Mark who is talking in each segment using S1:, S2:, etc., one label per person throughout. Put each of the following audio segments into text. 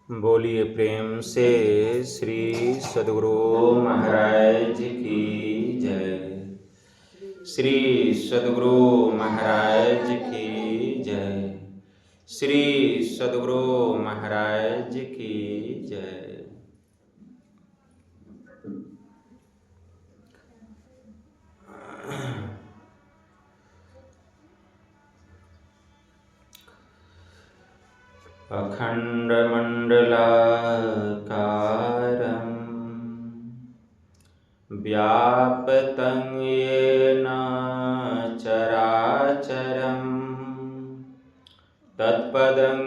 S1: बोलिए प्रेम से श्री सद्गुरु महाराज की जय। श्री सद्गुरु महाराज की जय। श्री सद्गुरु महाराज की जय। अखण्डमण्डलाकारं व्याप्तं येन चराचरं तत्पदं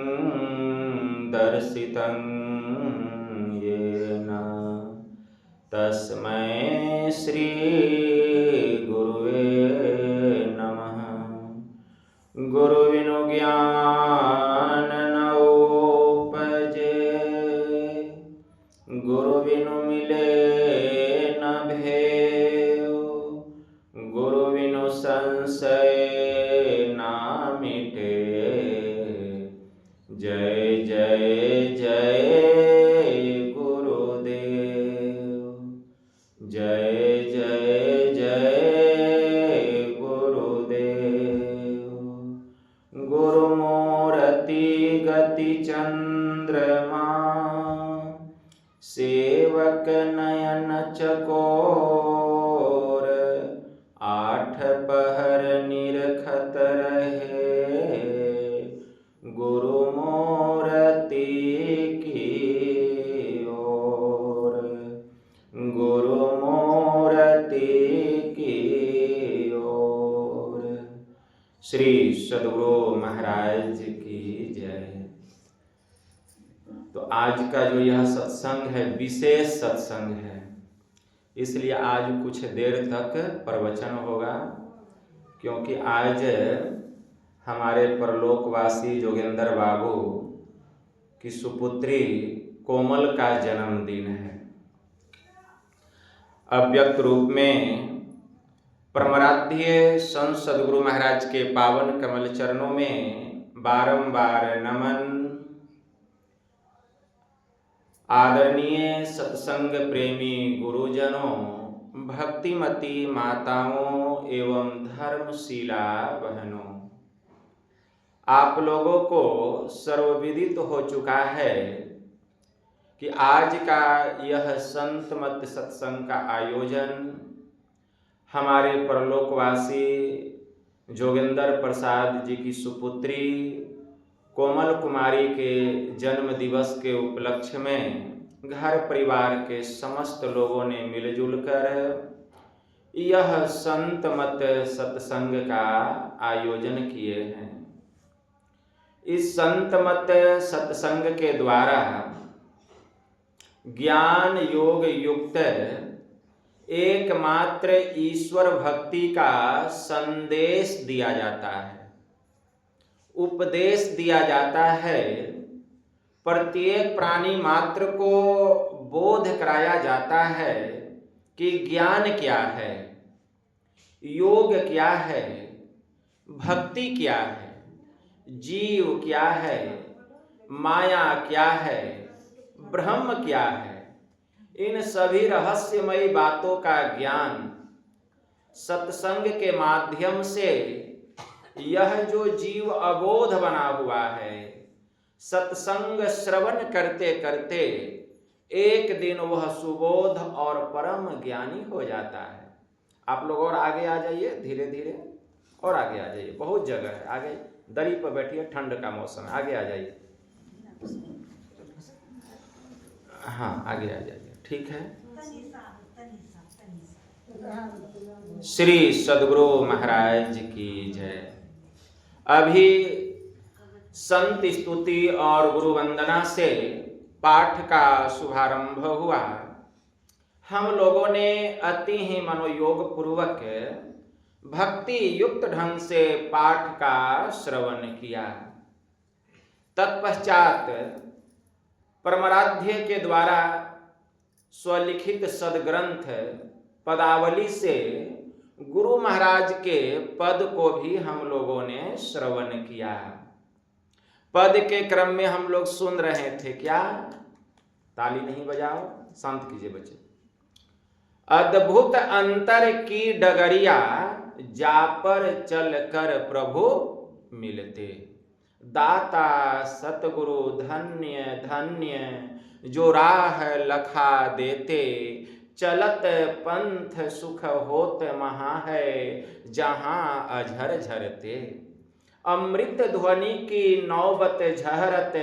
S1: दर्शितं येन तस्मै श्री गुरुवे नमः। गुरुविनु ज्ञान न उपजे, गुरु बिनु मिले न भेयो, गुरु बिनु संशय ना मिटे। जय जय जय गुरुदेव, जय जय जय गुरुदेव। गुरुमूर्ति गति चंद्रमा, सेवक नयन चकोर, आठ पहर निरखत रहे, गुरुमूर्ति की ओर, गुरुमूर्ति की ओर। श्री सद्गुरु महाराज की जय। तो आज का जो यह सत्संग है विशेष सत्संग है, इसलिए आज कुछ देर तक प्रवचन होगा, क्योंकि आज हमारे परलोकवासी जोगेंद्र बाबू की सुपुत्री कोमल का जन्मदिन है। अव्यक्त रूप में परमाराध्य संत सद्गुरु महाराज के पावन कमल चरणों में बारंबार नमन। आदरणीय सत्संग प्रेमी गुरुजनों, भक्तिमती माताओं एवं धर्मशीला बहनों, आप लोगों को सर्वविदित हो चुका है कि आज का यह संत मत सत्संग का आयोजन हमारे परलोकवासी जोगेंद्र प्रसाद जी की सुपुत्री कोमल कुमारी के जन्म दिवस के उपलक्ष्य में घर परिवार के समस्त लोगों ने मिलजुल कर यह संत मत सत्संग का आयोजन किए हैं। इस संत मत सत्संग के द्वारा ज्ञान योग युक्त एकमात्र ईश्वर भक्ति का संदेश दिया जाता है, उपदेश दिया जाता है। प्रत्येक प्राणी मात्र को बोध कराया जाता है कि ज्ञान क्या है, योग क्या है, भक्ति क्या है, जीव क्या है, माया क्या है, ब्रह्म क्या है। इन सभी रहस्यमयी बातों का ज्ञान सत्संग के माध्यम से यह जो जीव अबोध बना हुआ है, सत्संग श्रवण करते करते एक दिन वह सुबोध और परम ज्ञानी हो जाता है। आप लोग और आगे आ जाइए, धीरे धीरे और आगे आ जाइए, बहुत जगह है आगे। दरी पर बैठिए, ठंड का मौसम है, आगे आ जाइए। हाँ आगे आ जाइए, ठीक है। श्री सद्गुरु महाराज की जय। अभी संत स्तुति और गुरु वंदना से पाठ का शुभारंभ हुआ। हम लोगों ने अति ही मनोयोग पूर्वक भक्ति युक्त ढंग से पाठ का श्रवण किया। तत्पश्चात परमाराध्य के द्वारा स्वलिखित सदग्रंथ पदावली से गुरु महाराज के पद को भी हम लोगों ने श्रवण किया। पद के क्रम में हम लोग सुन रहे थे, क्या? ताली नहीं बजाओ, शांत कीजिए बच्चे। अद्भुत अंतर की डगरिया, जा पर चल कर प्रभु मिलते। दाता सतगुरु धन्य धन्य, जो राह लखा देते। चलत पंथ सुख होत महा है, जहां अझर झरते। अमृत ध्वनि की नौबत झहरत,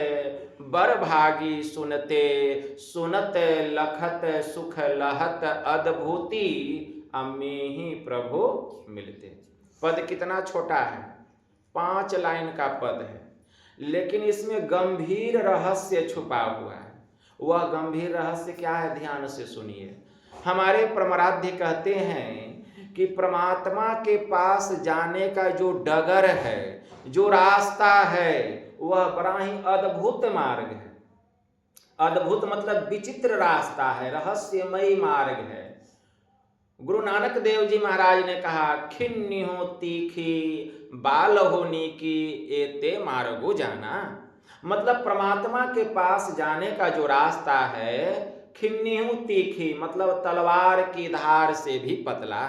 S1: बर भागी सुनते। सुनत लखत सुख लहत, अद्भुति अम्मी ही प्रभु मिलते। पद कितना छोटा है, 5 लाइन का पद है, लेकिन इसमें गंभीर रहस्य छुपा हुआ है। वह गंभीर रहस्य क्या है, ध्यान से सुनिए। हमारे परमाराध्य कहते हैं कि परमात्मा के पास जाने का जो डगर है, जो रास्ता है, वह बड़ा ही अद्भुत मार्ग है। अद्भुत मतलब विचित्र रास्ता है, रहस्यमयी मार्ग है। गुरु नानक देव जी महाराज ने कहा, खिन्नी हो तीखी बाल होनी की, एते मार्गो जाना। मतलब परमात्मा के पास जाने का जो रास्ता है, खिन्नी तीखी मतलब तलवार की धार से भी पतला,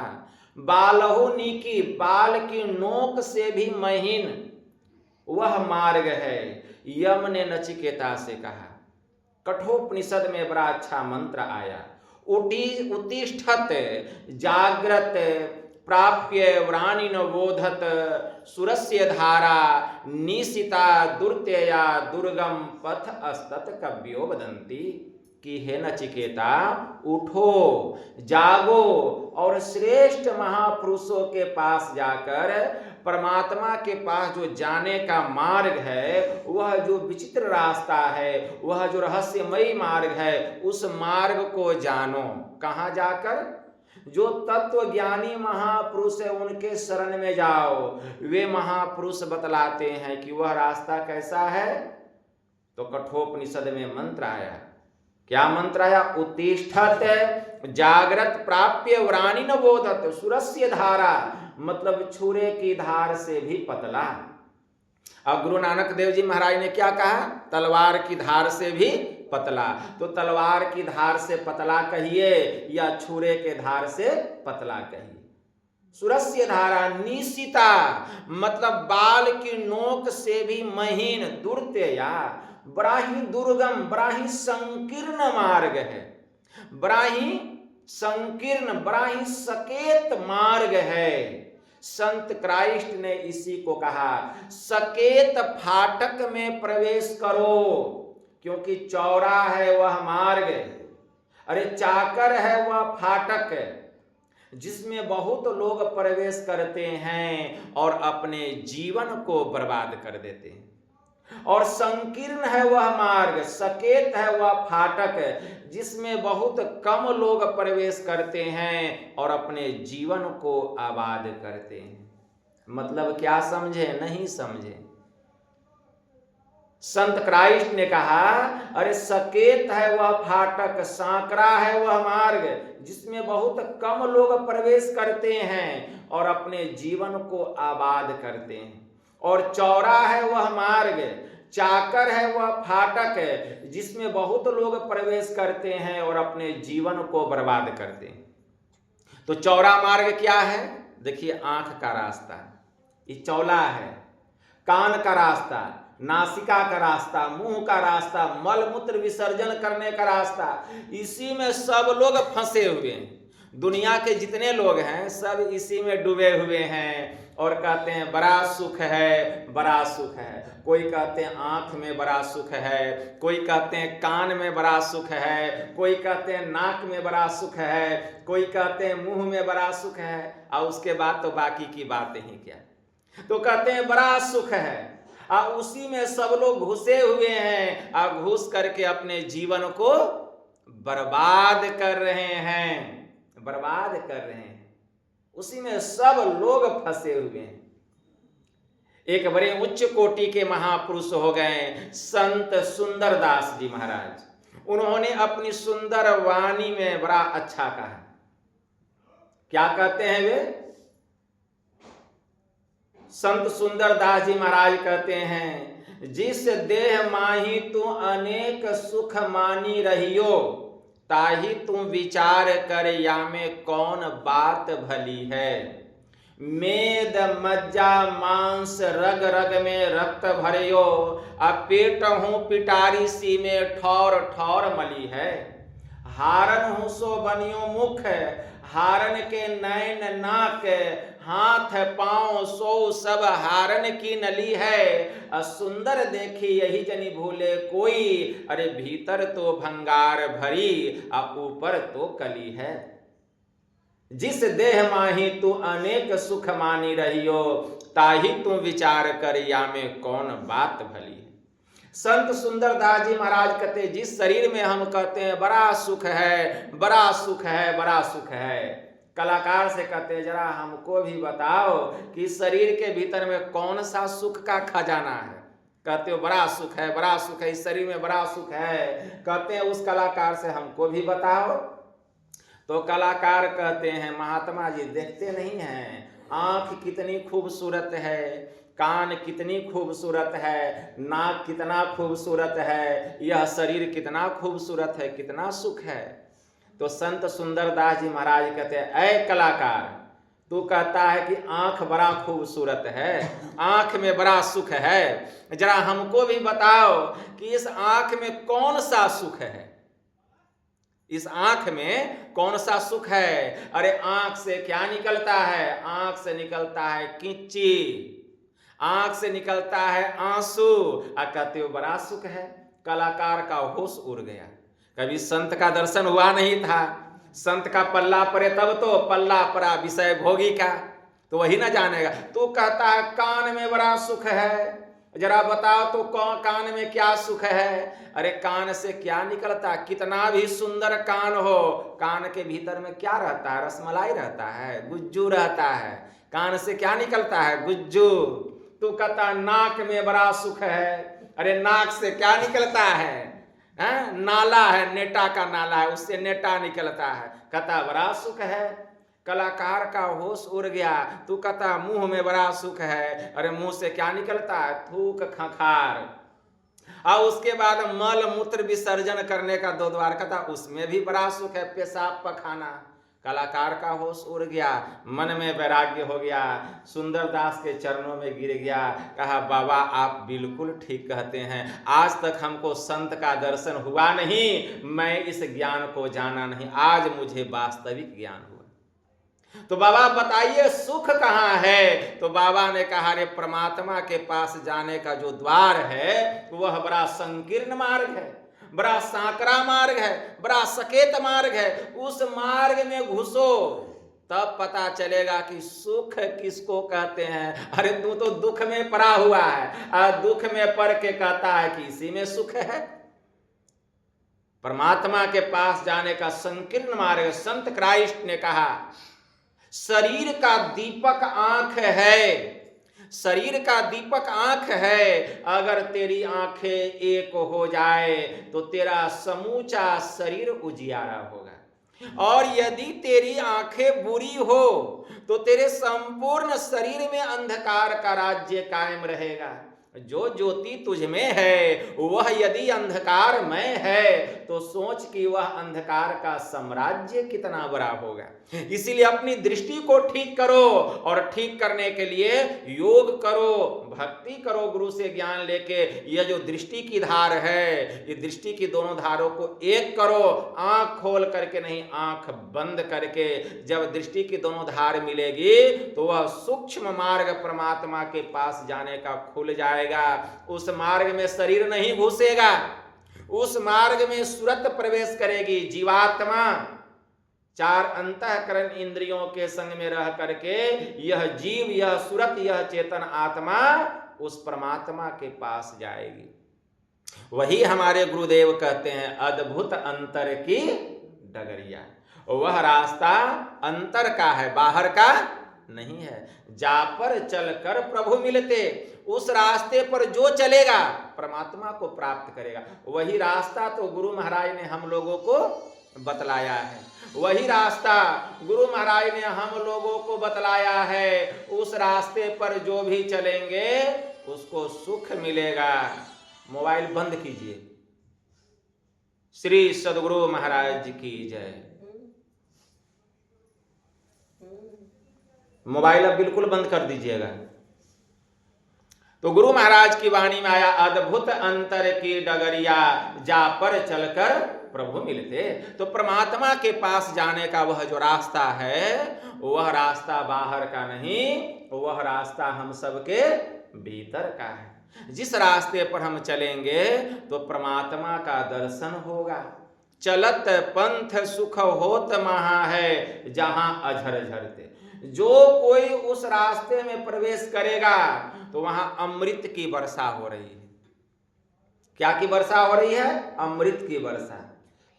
S1: बालहु नीकी बाल की नोक से भी महीन वह मार्ग है। यम ने नचिकेता से कहा, कठोपनिषद में बड़ा अच्छा मंत्र आया, उत्तिष्ठत जाग्रत प्राप्य व्राणिन बोधत, सुरस्य धारा निशिता दुर्त्यया, दुर्गम पथ अस्तत कव्यो वदंती। कि हे नचिकेता, उठो जागो और श्रेष्ठ महापुरुषों के पास जाकर परमात्मा के पास जो जाने का मार्ग है, वह जो विचित्र रास्ता है, वह जो रहस्यमयी मार्ग है, उस मार्ग को जानो। कहाँ जाकर? जो तत्व ज्ञानी महापुरुष है उनके शरण में जाओ। वे महापुरुष बतलाते हैं कि वह रास्ता कैसा है। तो कठोपनिषद में मंत्र आया, क्या मंत्र आया? उत्तिष्ठत जागृत प्राप्य व्राणिन बोधत, सुरस्य धारा मतलब छुरे की धार से भी पतला। अब गुरु नानक देव जी महाराज ने क्या कहा? तलवार की धार से भी पतला। तो तलवार की धार से पतला कहिए या छुरे के धार से पतला कहिए। सुरस्य धारा निशिता मतलब बाल की नोक से भी महीन, दुर्त्यया बड़ा ही दुर्गम, बड़ा ही संकीर्ण मार्ग है, बड़ा ही संकीर्ण, बड़ा ही सकेत मार्ग है। संत क्राइस्ट ने इसी को कहा, सकेत फाटक में प्रवेश करो, क्योंकि चौड़ा है वह मार्ग, अरे चाकर है वह फाटक, जिसमें बहुत लोग प्रवेश करते हैं और अपने जीवन को बर्बाद कर देते हैं। और संकीर्ण है वह मार्ग, सकेत है वह फाटक, जिसमें बहुत कम लोग प्रवेश करते हैं और अपने जीवन को आबाद करते हैं। मतलब क्या समझे? नहीं समझे। संत क्राइस्ट ने कहा, अरे सकेत है वह फाटक, सांकरा है वह मार्ग, जिसमें बहुत कम लोग प्रवेश करते हैं और अपने जीवन को आबाद करते हैं। और चौड़ा है वह मार्ग, चाकर है वह फाटक, जिसमें बहुत लोग प्रवेश करते हैं और अपने जीवन को बर्बाद करते हैं। तो चौड़ा मार्ग क्या है? देखिए, आंख का रास्ता ये चौड़ा है, कान का रास्ता, नासिका का रास्ता, मुंह का रास्ता, मल मूत्र विसर्जन करने का रास्ता, इसी में सब लोग फंसे हुए हैं। दुनिया के जितने लोग हैं सब इसी में डूबे हुए हैं और कहते हैं बड़ा सुख है, बड़ा सुख है। कोई कहते हैं आंख में बड़ा सुख है, कोई कहते हैं कान में बड़ा सुख है, कोई कहते हैं नाक में बड़ा सुख है, कोई कहते हैं मुंह में बड़ा सुख है, और उसके बाद तो बाकी की बातें ही क्या। तो कहते हैं बड़ा सुख है, और उसी में सब लोग घुसे हुए हैं और घुस करके अपने जीवन को बर्बाद कर रहे हैं, बर्बाद कर रहे हैं। उसी में सब लोग फंसे हुए हैं। एक बड़े उच्च कोटि के महापुरुष हो गए संत सुंदरदास जी महाराज। उन्होंने अपनी सुंदर वाणी में बड़ा अच्छा कहा। क्या कहते हैं वे? संत सुंदर दास जी महाराज कहते हैं, जिस देह माही तू अनेक सुख मानी रहियो, ताही तू विचार कर या में कौन बात भली है। मेद मज्जा मांस रग रग में रक्त भरियो, अब पेट हूं पिटारी सी में ठौर ठौर मली है। हारन हूं सो बनियो मुख, हारन के नैन नाक, हाथ पांव सो सब हारन की नली है। सुंदर देखी यही जनी भूले कोई, अरे भीतर तो भंगार भरी ऊपर तो कली है। जिस देह माही तू अनेक सुख मानी रहियो, ताही तू विचार कर या में कौन बात भली है। संत सुंदर दास जी महाराज कहते, जिस शरीर में हम कहते हैं बड़ा सुख है, बड़ा सुख है, बड़ा सुख है, कलाकार से कहते जरा हमको भी बताओ कि शरीर के भीतर में कौन सा सुख का खजाना है। कहते हो बड़ा सुख है, बड़ा सुख है, इस शरीर में बड़ा सुख है। कहते हैं उस कलाकार से हमको भी बताओ। तो कलाकार कहते हैं, महात्मा जी देखते नहीं हैं आंख कितनी खूबसूरत है, कान कितनी खूबसूरत है, नाक कितना खूबसूरत है, यह शरीर कितना खूबसूरत है, कितना सुख है। तो संत सुंदरदास जी महाराज कहते हैं, ऐ कलाकार, तू कहता है कि आंख बड़ा खूबसूरत है, आंख में बड़ा सुख है, जरा हमको भी बताओ कि इस आंख में कौन सा सुख है, इस आंख में कौन सा सुख है। अरे आंख से क्या निकलता है, आंख से निकलता है कींची, आंख से निकलता है आंसू, कहते हो बड़ा सुख है। कलाकार का होश उड़ गया, कभी संत का दर्शन हुआ नहीं था, संत का पल्ला पड़े तब तो पल्ला पड़ा विषय भोगी का, तो वही ना जानेगा। तू कहता है कान में बड़ा सुख है, जरा बताओ तो कान में क्या सुख है। अरे कान से क्या निकलता, कितना भी सुंदर कान हो, कान के भीतर में क्या रहता है, रसमलाई रहता है, गुज्जू रहता है, कान से क्या निकलता है, गुज्जू। तू कहता नाक में बड़ा सुख है, अरे नाक से क्या निकलता है, नाला है, नेटा का नाला है, उससे नेटा निकलता है, कहता बड़ा सुख है। कलाकार का होश उड़ गया। तू कहता मुंह में बड़ा सुख है, अरे मुंह से क्या निकलता है, थूक खखार, और उसके बाद मल मूत्र विसर्जन करने का दो द्वार, कहता उसमें भी बड़ा सुख है, पेशाब पखाना। कलाकार का होश उड़ गया, मन में वैराग्य हो गया, सुंदरदास के चरणों में गिर गया, कहा बाबा आप बिल्कुल ठीक कहते हैं, आज तक हमको संत का दर्शन हुआ नहीं, मैं इस ज्ञान को जाना नहीं, आज मुझे वास्तविक ज्ञान हुआ। तो बाबा बताइए सुख कहाँ है। तो बाबा ने कहा रे परमात्मा के पास जाने का जो द्वार है वह बड़ा संकीर्ण मार्ग है, बड़ा सांकरा मार्ग है, बड़ा सकेत मार्ग है। उस मार्ग में घुसो तब पता चलेगा कि सुख किसको कहते हैं। अरे तू तो दुख में पड़ा हुआ है, और दुख में पड़ के कहता है कि इसी में सुख है। परमात्मा के पास जाने का संकीर्ण मार्ग, संत क्राइस्ट ने कहा शरीर का दीपक आंख है, शरीर का दीपक आंख है, अगर तेरी आंखें एक हो जाए तो तेरा समूचा शरीर उजियारा होगा, और यदि तेरी आंखें बुरी हो तो तेरे संपूर्ण शरीर में अंधकार का राज्य कायम रहेगा। जो ज्योति तुझ में है वह यदि अंधकारमय है तो सोच कि वह अंधकार का साम्राज्य कितना बड़ा होगा। इसीलिए अपनी दृष्टि को ठीक करो, और ठीक करने के लिए योग करो, भक्ति करो, गुरु से ज्ञान लेके। यह जो दृष्टि की धार है, ये दृष्टि की दोनों धारों को एक करो, आंख खोल करके नहीं, आंख बंद करके। जब दृष्टि की दोनों धार मिलेगी तो वह सूक्ष्म मार्ग परमात्मा के पास जाने का खुल जाएगा। उस मार्ग में शरीर नहीं घुसेगा, उस मार्ग में सुरत प्रवेश करेगी। जीवात्मा चार अंतःकरण इंद्रियों के संग में रह करके यह जीव, यह सुरत, यह चेतन आत्मा उस परमात्मा के पास जाएगी। वही हमारे गुरुदेव कहते हैं अद्भुत अंतर की डगरिया। वह रास्ता अंतर का है, बाहर का नहीं है। जा पर चलकर प्रभु मिलते, उस रास्ते पर जो चलेगा परमात्मा को प्राप्त करेगा। वही रास्ता तो गुरु महाराज ने हम लोगों को बतलाया है। वही रास्ता गुरु महाराज ने हम लोगों को बतलाया है। उस रास्ते पर जो भी चलेंगे उसको सुख मिलेगा। मोबाइल बंद कीजिए। श्री सद्गुरु महाराज की जय। मोबाइल अब बिल्कुल बंद कर दीजिएगा। तो गुरु महाराज की वाणी में आया, अद्भुत अंतर की डगरिया जा पर चलकर प्रभु मिलते। तो परमात्मा के पास जाने का वह जो रास्ता है, वह रास्ता बाहर का नहीं, वह रास्ता हम सबके भीतर का है। जिस रास्ते पर हम चलेंगे तो परमात्मा का दर्शन होगा। चलत पंथ सुख होत महा है, जहां अझर झरते। जो कोई उस रास्ते में प्रवेश करेगा तो वहां अमृत की वर्षा हो रही है। क्या की वर्षा हो रही है? अमृत की वर्षा।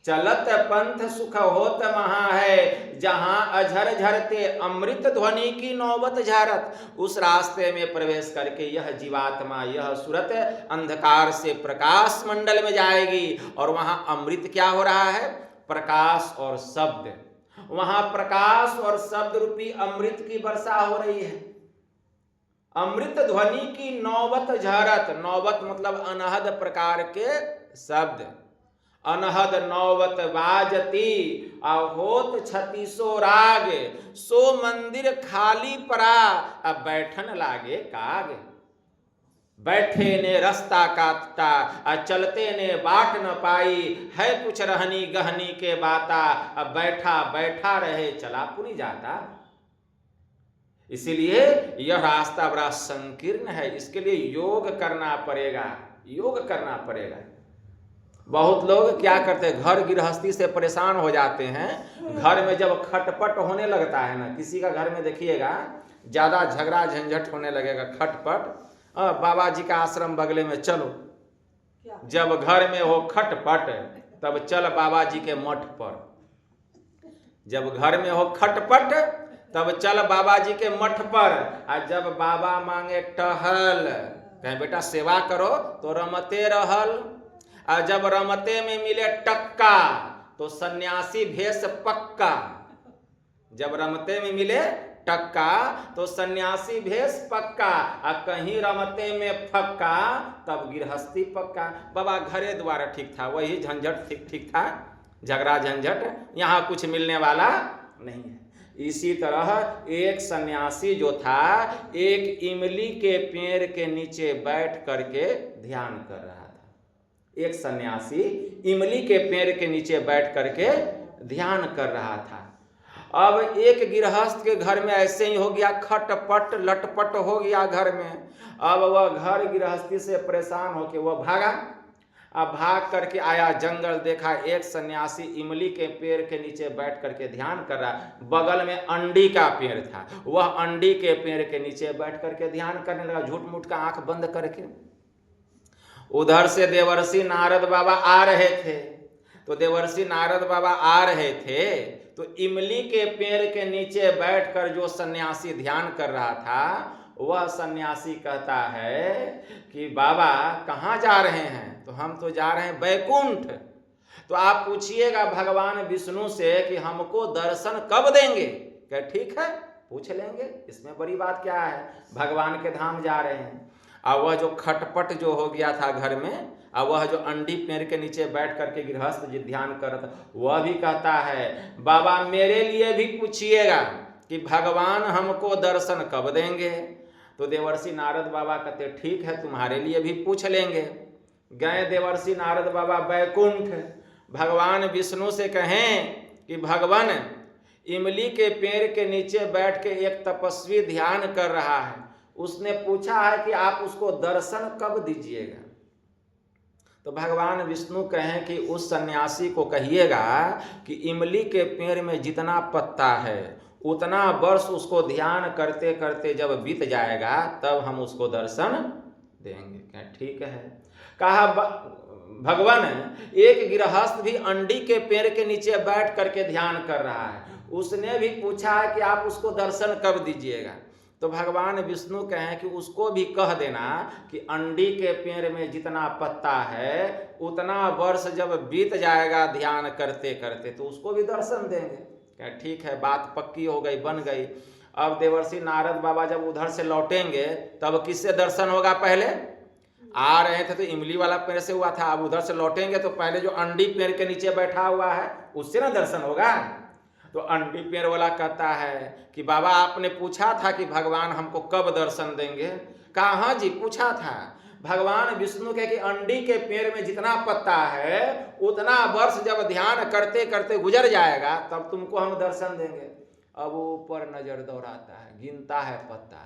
S1: चलत पंथ सुख होत महा है, जहां अझर झरते अमृत ध्वनि की नौबत झारत। उस रास्ते में प्रवेश करके यह जीवात्मा, यह सूरत अंधकार से प्रकाश मंडल में जाएगी। और वहां अमृत क्या हो रहा है? प्रकाश और शब्द। वहां प्रकाश और शब्द रूपी अमृत की वर्षा हो रही है। अमृत ध्वनि की नौबत झरत। नौबत मतलब अनहद प्रकार के शब्द। अनहद नौबत बाजती, होत छतीसो राग। सो मंदिर खाली परा, अब बैठन लागे काग। बैठे ने रास्ता काटता, चलते ने बाट न पाई। है कुछ रहनी गहनी के बाता, अब बैठा बैठा रहे चला पुनी जाता। इसीलिए यह रास्ता बड़ा संकीर्ण है। इसके लिए योग करना पड़ेगा, योग करना पड़ेगा। बहुत लोग क्या करते हैं, घर गृहस्थी से परेशान हो जाते हैं। घर में जब खटपट होने लगता है ना, किसी का घर में देखिएगा ज्यादा झगड़ा झंझट होने लगेगा, खटपट, बाबा जी का आश्रम बगले में चलो। जब घर में हो खटपट तब चल बाबा जी के मठ पर। जब घर में हो खटपट तब चल बाबा जी के मठ पर। और जब बाबा मांगे टहल, कहें बेटा सेवा करो, तो रमते रहल। और जब रमते में मिले टक्का तो सन्यासी भेष पक्का। जब रमते में मिले टक्का तो सन्यासी भेष पक्का। और कहीं रमते में फक्का तब गृहस्थी पक्का। बाबा घरे द्वारा ठीक था, वही झंझट ठीक था, झगड़ा झंझट, यहाँ कुछ मिलने वाला नहीं है। इसी तरह एक सन्यासी जो था, एक इमली के पेड़ के नीचे बैठ करके ध्यान कर रहा था। एक सन्यासी इमली के पेड़ के नीचे बैठ करके ध्यान कर रहा था। अब एक गृहस्थ के घर में ऐसे ही हो गया, खटपट लटपट हो गया घर में। अब वह घर गृहस्थी से परेशान होकर वह भागा। अब भाग करके आया, जंगल देखा, एक सन्यासी इमली के पेड़ के नीचे बैठ करके ध्यान कर रहा। बगल में अंडी का पेड़ था, वह अंडी के पेड़ के नीचे बैठ करके ध्यान करने लगा, झूठ मूठ का आंख बंद करके। उधर से देवर्षि नारद बाबा आ रहे थे। तो देवर्षि नारद बाबा आ रहे थे तो इमली के पेड़ के नीचे बैठकर जो सन्यासी ध्यान कर रहा था, वह सन्यासी कहता है कि बाबा कहाँ जा रहे हैं? तो हम तो जा रहे हैं बैकुंठ। तो आप पूछिएगा भगवान विष्णु से कि हमको दर्शन कब देंगे? क्या ठीक है, पूछ लेंगे, इसमें बड़ी बात क्या है, भगवान के धाम जा रहे हैं। और वह जो खटपट जो हो गया था घर में, और वह जो अंडी पेड़ के नीचे बैठ करके गृहस्थ जी ध्यान कर रहा था, वह भी कहता है बाबा मेरे लिए भी पूछिएगा कि भगवान हमको दर्शन कब देंगे? तो देवर्षि नारद बाबा कहते ठीक है, तुम्हारे लिए भी पूछ लेंगे। गए देवर्षि नारद बाबा बैकुंठ, भगवान विष्णु से कहें कि भगवान इमली के पेड़ के नीचे बैठ के एक तपस्वी ध्यान कर रहा है, उसने पूछा है कि आप उसको दर्शन कब दीजिएगा? तो भगवान विष्णु कहें कि उस सन्यासी को कहिएगा कि इमली के पेड़ में जितना पत्ता है उतना वर्ष उसको ध्यान करते करते जब बीत जाएगा तब हम उसको दर्शन देंगे। क्या ठीक है? कहा भगवान एक गृहस्थ भी अंडी के पेड़ के नीचे बैठ करके ध्यान कर रहा है, उसने भी पूछा है कि आप उसको दर्शन कब दीजिएगा? तो भगवान विष्णु कहें कि उसको भी कह देना कि अंडी के पेड़ में जितना पत्ता है उतना वर्ष जब बीत जाएगा ध्यान करते करते तो उसको भी दर्शन देंगे। क्या ठीक है, बात पक्की हो गई, बन गई। अब देवर्षि नारद बाबा जब उधर से लौटेंगे तब किससे दर्शन होगा? पहले आ रहे थे तो इमली वाला पेड़ से हुआ था, अब उधर से लौटेंगे तो पहले जो अंडी पेड़ के नीचे बैठा हुआ है उससे ना दर्शन होगा। तो अंडी पेड़ वाला कहता है कि बाबा आपने पूछा था कि भगवान हमको कब दर्शन देंगे? कहा हाँ जी पूछा था। भगवान विष्णु के कि अंडी के पेड़ में जितना पत्ता है उतना वर्ष जब ध्यान करते करते गुजर जाएगा तब तुमको हम दर्शन देंगे। अब ऊपर नजर दौड़ाता है, गिनता है पत्ता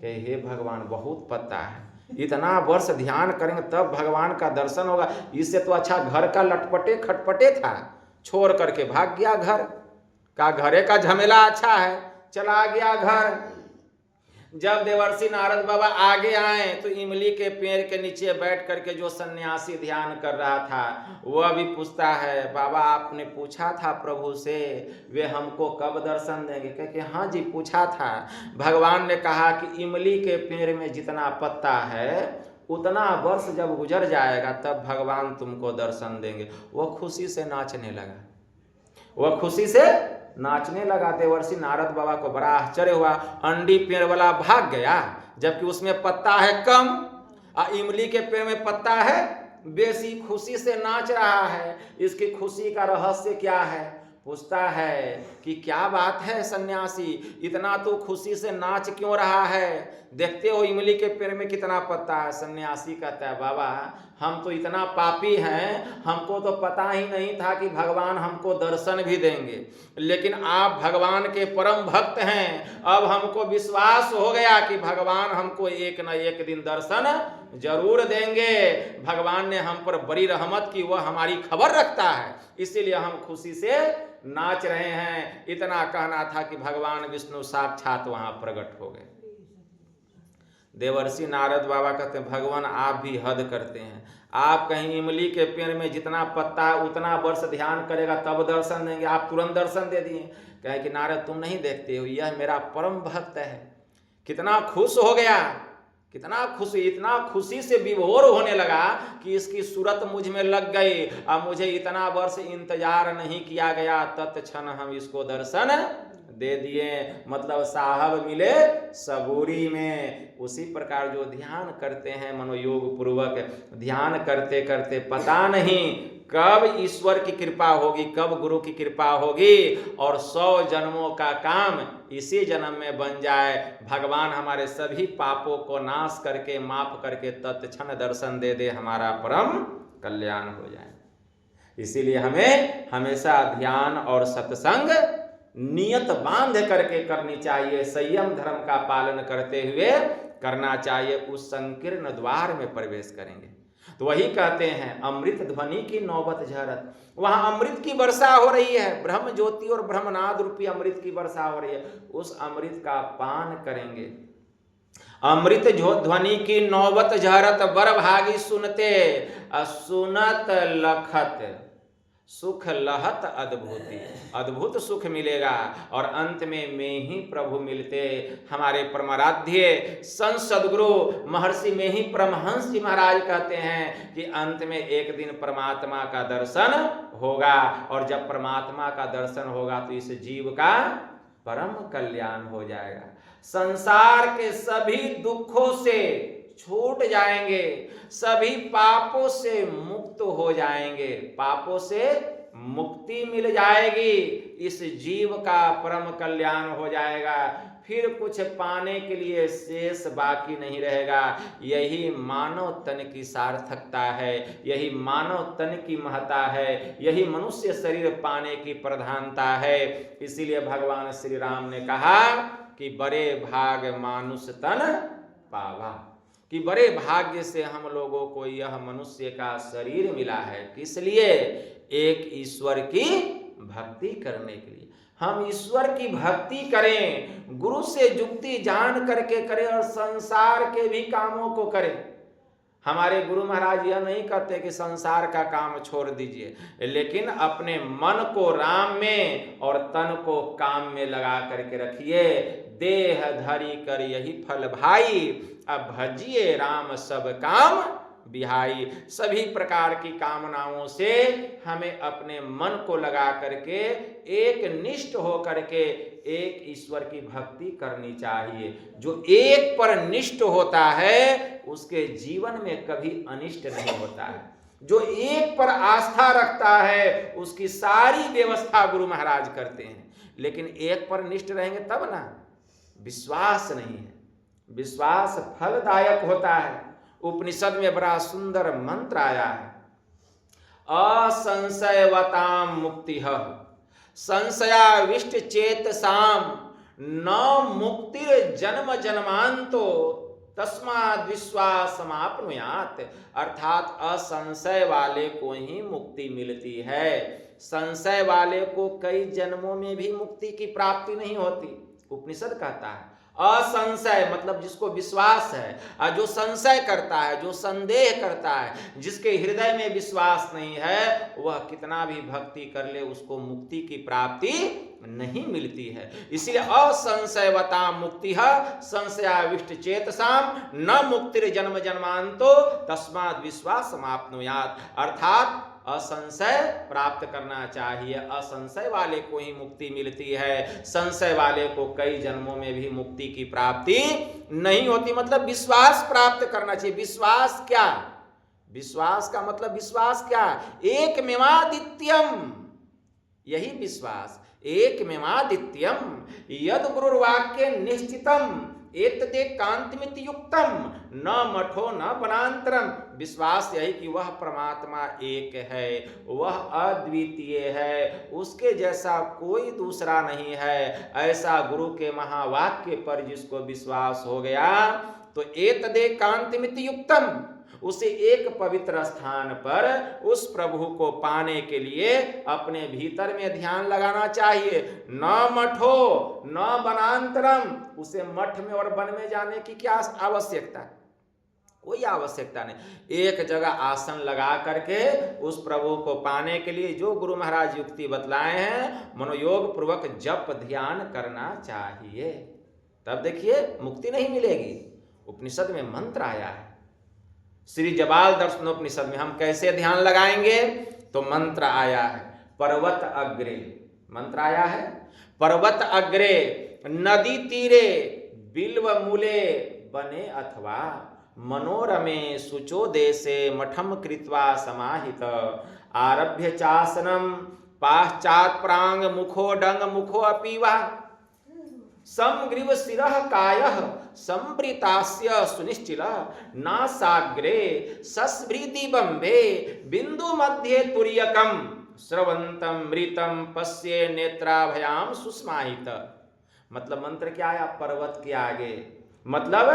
S1: कि हे भगवान बहुत पत्ता है, इतना वर्ष ध्यान करेंगे तब भगवान का दर्शन होगा। इससे तो अच्छा घर का लटपटे खटपटे था, छोड़ करके भाग गया घर का, घरे का झमेला अच्छा है, चला गया घर। जब देवर्षि नारद बाबा आगे आए तो इमली के पेड़ के नीचे बैठ करके जो सन्यासी ध्यान कर रहा था वह भी पूछता है बाबा आपने पूछा था प्रभु से वे हमको कब दर्शन देंगे? कहे हाँ जी पूछा था। भगवान ने कहा कि इमली के पेड़ में जितना पत्ता है उतना वर्ष जब गुजर जाएगा तब भगवान तुमको दर्शन देंगे। वह खुशी से नाचने लगा, वह खुशी से नाचने लगा। देवर्षि नारद बाबा को बड़ा आश्चर्य हुआ। अंडी पेड़ वाला भाग गया जबकि उसमें पत्ता है कम और इमली के पेड़ में पत्ता है बेसी, खुशी से नाच रहा है। इसकी खुशी का रहस्य क्या है? पूछता है कि क्या बात है सन्यासी, इतना तो खुशी से नाच क्यों रहा है? देखते हो इमली के पेड़ में कितना पत्ता है। सन्यासी कहता है बाबा हम तो इतना पापी हैं, हमको तो पता ही नहीं था कि भगवान हमको दर्शन भी देंगे, लेकिन आप भगवान के परम भक्त हैं, अब हमको विश्वास हो गया कि भगवान हमको एक न एक दिन दर्शन जरूर देंगे। भगवान ने हम पर बड़ी रहमत की, वह हमारी खबर रखता है, इसीलिए हम खुशी से नाच रहे हैं। इतना कहना था कि भगवान विष्णु साक्षात वहां प्रकट हो गए। देवर्षि नारद बाबा कहते हैं भगवान आप भी हद करते हैं, आप कहीं इमली के पेड़ में जितना पत्ता है उतना वर्ष ध्यान करेगा तब दर्शन देंगे, आप तुरंत दर्शन दे दिए। कहे कि नारद तुम नहीं देखते हो, यह मेरा परम भक्त है। कितना खुश हो गया, कितना खुशी, इतना खुशी से विभोर होने लगा कि इसकी सूरत मुझ में लग गई। अब मुझे इतना वर्ष इंतजार नहीं किया गया, तत्क्षण हम इसको दर्शन दे दिए। मतलब साहब मिले सबूरी में। उसी प्रकार जो ध्यान करते हैं मनोयोग पूर्वक, ध्यान करते करते पता नहीं कब ईश्वर की कृपा होगी, कब गुरु की कृपा होगी और 100 जन्मों का काम इसी जन्म में बन जाए। भगवान हमारे सभी पापों को नाश करके माफ करके तत्क्षण दर्शन दे दे, हमारा परम कल्याण हो जाए। इसीलिए हमें हमेशा ध्यान और सत्संग नियत बांध करके करनी चाहिए, संयम धर्म का पालन करते हुए करना चाहिए। उस संकीर्ण द्वार में प्रवेश करेंगे तो वही कहते हैं अमृत ध्वनि की नौबत झरत। वहां अमृत की वर्षा हो रही है, ब्रह्म ज्योति और ब्रह्मनाद रूपी अमृत की वर्षा हो रही है। उस अमृत का पान करेंगे। अमृत ध्वनि की नौबत झरत बर भागी सुनते, सुनत लखत सुख लहत अद्भुति। अद्भुत सुख मिलेगा और अंत में ही प्रभु मिलते। हमारे परमाराध्य संत सदगुरु महर्षि में ही परमहंस जी महाराज कहते हैं कि अंत में एक दिन परमात्मा का दर्शन होगा और जब परमात्मा का दर्शन होगा तो इस जीव का परम कल्याण हो जाएगा। संसार के सभी दुखों से छूट जाएंगे, सभी पापों से मुक्त हो जाएंगे, पापों से मुक्ति मिल जाएगी, इस जीव का परम कल्याण हो जाएगा। फिर कुछ पाने के लिए शेष बाकी नहीं रहेगा। यही मानव तन की सार्थकता है, यही मानव तन की महत्ता है, यही मनुष्य शरीर पाने की प्रधानता है। इसीलिए भगवान श्री राम ने कहा कि बड़े भाग मानुष तन पावा, कि बड़े भाग्य से हम लोगों को यह मनुष्य का शरीर मिला है। किस लिए? एक ईश्वर की भक्ति करने के लिए। हम ईश्वर की भक्ति करें, गुरु से जुक्ति जान करके करें और संसार के भी कामों को करें। हमारे गुरु महाराज यह नहीं कहते कि संसार का काम छोड़ दीजिए, लेकिन अपने मन को राम में और तन को काम में लगा करके रखिए। देह धरी कर यही फल भाई, अब भजिए राम सब काम बिहाई। सभी प्रकार की कामनाओं से हमें अपने मन को लगा करके एक निष्ठ हो करके एक ईश्वर की भक्ति करनी चाहिए। जो एक पर निष्ठ होता है उसके जीवन में कभी अनिष्ट नहीं होता है। जो एक पर आस्था रखता है उसकी सारी व्यवस्था गुरु महाराज करते हैं। लेकिन एक पर निष्ठ रहेंगे तब ना, विश्वास नहीं है। विश्वास फलदायक होता है। उपनिषद में बड़ा सुंदर मंत्र आया है, असंशयवताम मुक्ति संशयाविष्ट चेतसाम न मुक्तिर जन्म जन्मांतो तस्माद् विश्वासमाप्नुयात्। अर्थात असंशय वाले को ही मुक्ति मिलती है। संशय वाले को कई जन्मों में भी मुक्ति की प्राप्ति नहीं होती। उपनिषद कहता है असंशय मतलब जिसको विश्वास है, और जो संशय करता है, जो संदेह करता है, जिसके हृदय में विश्वास नहीं है, वह कितना भी भक्ति कर ले उसको मुक्ति की प्राप्ति नहीं मिलती है। इसलिए असंशयवता मुक्ति संशयाविष्ट चेतसाम न मुक्तिर जन्म जन्मांतो तस्माद् विश्वासमाप्नुयात्। अर्थात असंशय प्राप्त करना चाहिए। असंशय वाले को ही मुक्ति मिलती है। संशय वाले को कई जन्मों में भी मुक्ति की प्राप्ति नहीं होती। मतलब विश्वास प्राप्त करना चाहिए। विश्वास क्या? विश्वास का मतलब विश्वास क्या? एकमेवाद्वितीयम, यही विश्वास। एकमेवाद्वितीयम यद गुरुर्वाक्य निश्चितम एतदेकांतमिति युक्तम न मठो न वनांतरम। विश्वास यही कि वह परमात्मा एक है, वह अद्वितीय है, उसके जैसा कोई दूसरा नहीं है। ऐसा गुरु के महावाक्य पर जिसको विश्वास हो गया तो एतदेकांतमिति युक्तम, उसे एक पवित्र स्थान पर उस प्रभु को पाने के लिए अपने भीतर में ध्यान लगाना चाहिए। न मठो न वनांतरम, उसे मठ में और वन में जाने की क्या आवश्यकता? कोई आवश्यकता नहीं। एक जगह आसन लगा करके उस प्रभु को पाने के लिए जो गुरु महाराज युक्ति बतलाए हैं, मनोयोग पूर्वक जप ध्यान करना चाहिए। तब देखिए मुक्ति नहीं मिलेगी। उपनिषद में मंत्र आया है, श्री जबाल दर्शनोपनिषद में। हम कैसे ध्यान लगाएंगे? तो मंत्र आया है पर्वत अग्रे, मंत्र आया है पर्वत अग्रे नदी तीरे बिल्व मूले बने अथवा मनोरमे शुचो देशे मठम कृत्वा समाहित आरभ्य चासनम पाश्चात प्रांग मुखो डंग मुखो अपीवा समग्रीव शिरः कायः संप्रीतास्य सुनिश्चिलः नासाग्रे सस्मृति बंबे बिंदु मध्य तुर्यकम स्रवंतम मृतम पश्ये नेत्राभयाम सुस्माहित। मतलब मंत्र क्या आया? पर्वत के आगे, मतलब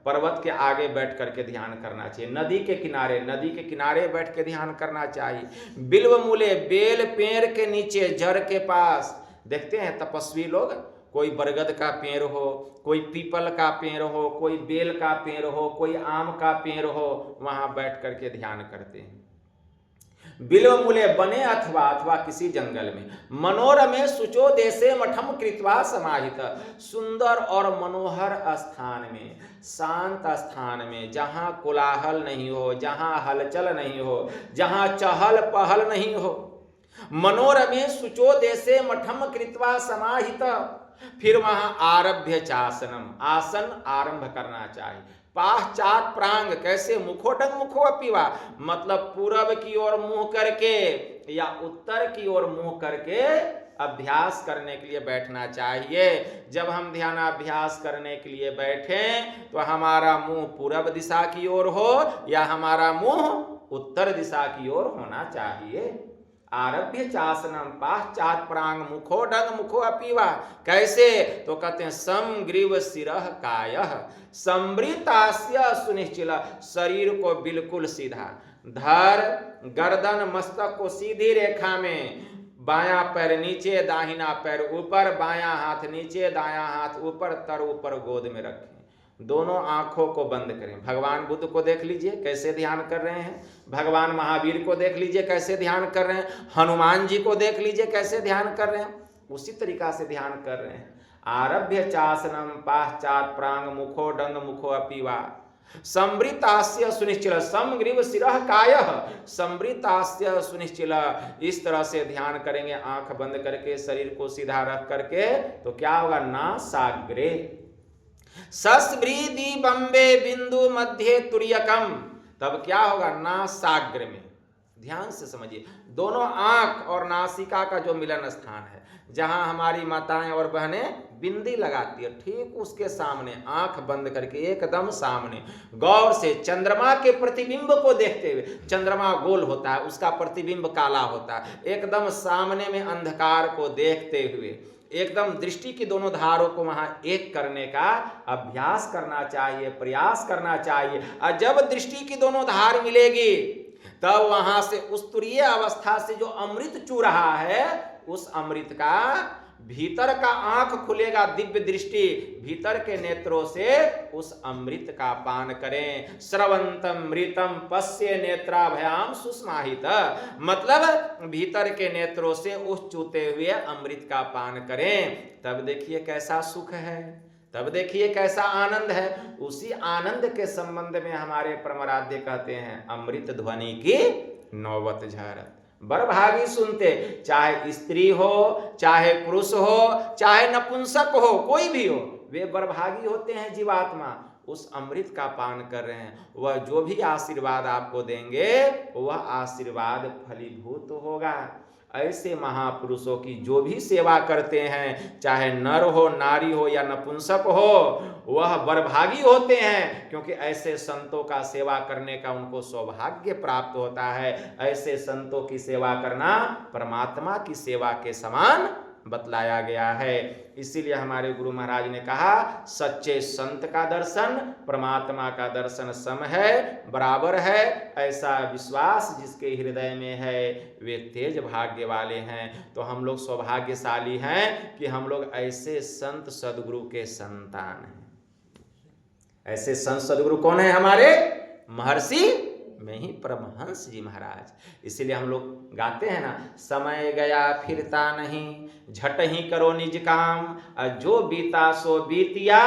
S1: पर्वत के आगे बैठ करके ध्यान करना चाहिए। नदी के किनारे, नदी के किनारे बैठ के ध्यान करना चाहिए। बिल्व मूले, बेल पेड़ के नीचे, जड़ के पास। देखते हैं तपस्वी लोग, कोई बरगद का पेड़ हो, कोई पीपल का पेड़ हो, कोई बेल का पेड़ हो, कोई आम का पेड़ हो, वहां बैठ करके ध्यान करते हैं। बिल्व मूले बने अथवा किसी जंगल में। मनोरमे शुचो देशे मठम कृत्वा समाहित, सुंदर और मनोहर स्थान में, शांत स्थान में, जहां कोलाहल नहीं हो, जहां हलचल नहीं हो, जहां चहल पहल नहीं हो। मनोरमे शुचो देशे मठम कृत्वा समाहित। फिर वहां आरभ्य चासनम, आसन आरंभ करना चाहिए। पाश्चात प्रांग, कैसे? मुखोटंग मुखो अपीवा, मतलब पूरब की ओर मुंह करके या उत्तर की ओर मुंह करके अभ्यास करने के लिए बैठना चाहिए। जब हम ध्यानाभ्यास करने के लिए बैठें तो हमारा मुंह पूरब दिशा की ओर हो या हमारा मुंह उत्तर दिशा की ओर होना चाहिए। आरभ्य चासनम पाश्चात प्रांग मुखो डंग मुखो अपीवा। कैसे? तो कहते हैं समग्रीव शिरः कायः संवृतास्य सुनिश्चिल, शरीर को बिल्कुल सीधा, धर गर्दन मस्तक को सीधी रेखा में, बायां पैर नीचे दाहिना पैर ऊपर, बायां हाथ नीचे दायां हाथ ऊपर, तर ऊपर गोद में रखें। दोनों आंखों को बंद करें। भगवान बुद्ध को देख लीजिए कैसे ध्यान कर रहे हैं, भगवान महावीर को देख लीजिए कैसे ध्यान कर रहे हैं, हनुमान जी को देख लीजिए कैसे ध्यान कर रहे हैं, उसी तरीका से ध्यान कर रहे हैं। आरभ्य चासनम पाश्चात प्रांग मुखो डंग मुखो अपीवा संवृतास्य सुनिश्चिल समग्रीव शिरः कायः संवृतास्य सुनिश्चिल। इस तरह से ध्यान करेंगे आंख बंद करके, शरीर को सीधा रख करके, तो क्या होगा, नासाग्रे सस्वृदि बम्बे बिंदु मध्य तुर्यकम। तब क्या होगा, नासाग्र में, ध्यान से समझिए, दोनों आंख और नासिका का जो मिलन स्थान है, जहां हमारी माताएं और बहनें बिंदी लगाती है, ठीक उसके सामने आंख बंद करके एकदम सामने गौर से चंद्रमा के प्रतिबिंब को देखते हुए, चंद्रमा गोल होता है, उसका प्रतिबिंब काला होता है, एकदम सामने में अंधकार को देखते हुए एकदम दृष्टि की दोनों धारों को वहां एक करने का अभ्यास करना चाहिए, प्रयास करना चाहिए। और जब दृष्टि की दोनों धार मिलेगी तब वहां से उस तुरीय अवस्था से जो अमृत चू रहा है, उस अमृत का भीतर का आंख खुलेगा, दिव्य दृष्टि भीतर के नेत्रों से उस अमृत का पान करें। स्रवंतम मृतम पश्य नेत्राभयाम सुस्माहित, मतलब भीतर के नेत्रों से उस चूते हुए अमृत का पान करें। तब देखिए कैसा सुख है, तब देखिए कैसा आनंद है। उसी आनंद के संबंध में हमारे परमाराध्य कहते हैं, अमृत ध्वनि की नौबत झरत। बड़भागी सुनते, चाहे स्त्री हो, चाहे पुरुष हो, चाहे नपुंसक हो, कोई भी हो, वे बड़भागी होते हैं जीवात्मा, उस अमृत का पान कर रहे हैं। वह जो भी आशीर्वाद आपको देंगे वह आशीर्वाद फलीभूत होगा। ऐसे महापुरुषों की जो भी सेवा करते हैं, चाहे नर हो, नारी हो या नपुंसक हो, वह बड़भागी होते हैं, क्योंकि ऐसे संतों का सेवा करने का उनको सौभाग्य प्राप्त होता है। ऐसे संतों की सेवा करना परमात्मा की सेवा के समान बतलाया गया है। इसीलिए हमारे गुरु महाराज ने कहा, सच्चे संत का दर्शन परमात्मा का दर्शन सम है, बराबर है। ऐसा विश्वास जिसके हृदय में है वे तेज भाग्य वाले हैं। तो हम लोग सौभाग्यशाली हैं कि हम लोग ऐसे संत सदगुरु के संतान हैं। ऐसे संत सदगुरु कौन है हमारे? महर्षि में ही परमहंस जी महाराज। इसीलिए हम लोग गाते हैं ना, समय गया फिरता नहीं, झट ही करो निज काम, जो बीता सो बीतिया,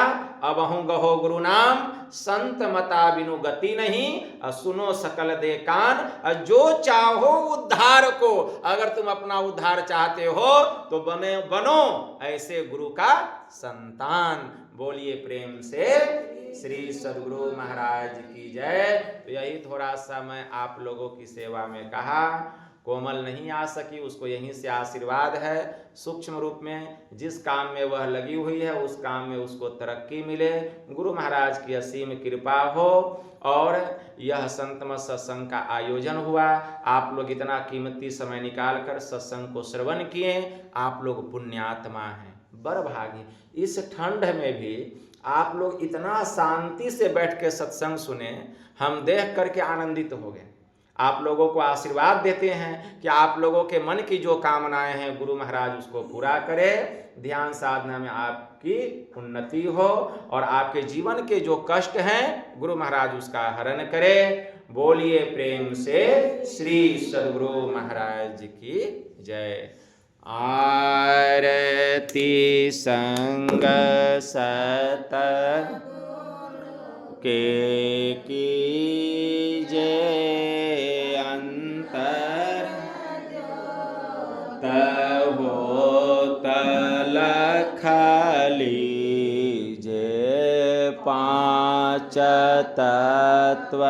S1: अब हूँ गहो गुरु नाम, संत मता बिनु गति नहीं, सुनो सकल दे कान, जो चाहो उद्धार को, अगर तुम अपना उद्धार चाहते हो तो बनो ऐसे गुरु का संतान। बोलिए प्रेम से श्री सद्गुरु महाराज की जय। तो यही थोड़ा सा मैं आप लोगों की सेवा में कहा। कोमल नहीं आ सकी, उसको यहीं से आशीर्वाद है, सूक्ष्म रूप में जिस काम में वह लगी हुई है उस काम में उसको तरक्की मिले, गुरु महाराज की असीम कृपा हो। और यह संतमत सत्संग का आयोजन हुआ, आप लोग इतना कीमती समय निकाल कर सत्संग को श्रवण किए, आप लोग पुण्यात्मा हैं, बड़भागी। इस ठंड में भी आप लोग इतना शांति से बैठ के सत्संग सुने, हम देख करके आनंदित हो गए। आप लोगों को आशीर्वाद देते हैं कि आप लोगों के मन की जो कामनाएं हैं गुरु महाराज उसको पूरा करे, ध्यान साधना में आपकी उन्नति हो और आपके जीवन के जो कष्ट हैं गुरु महाराज उसका हरण करे। बोलिए प्रेम से श्री सद्गुरु महाराज की जय। आरती संग सत के कीजे अंतर, तहो तलख लीजे पांच तत्व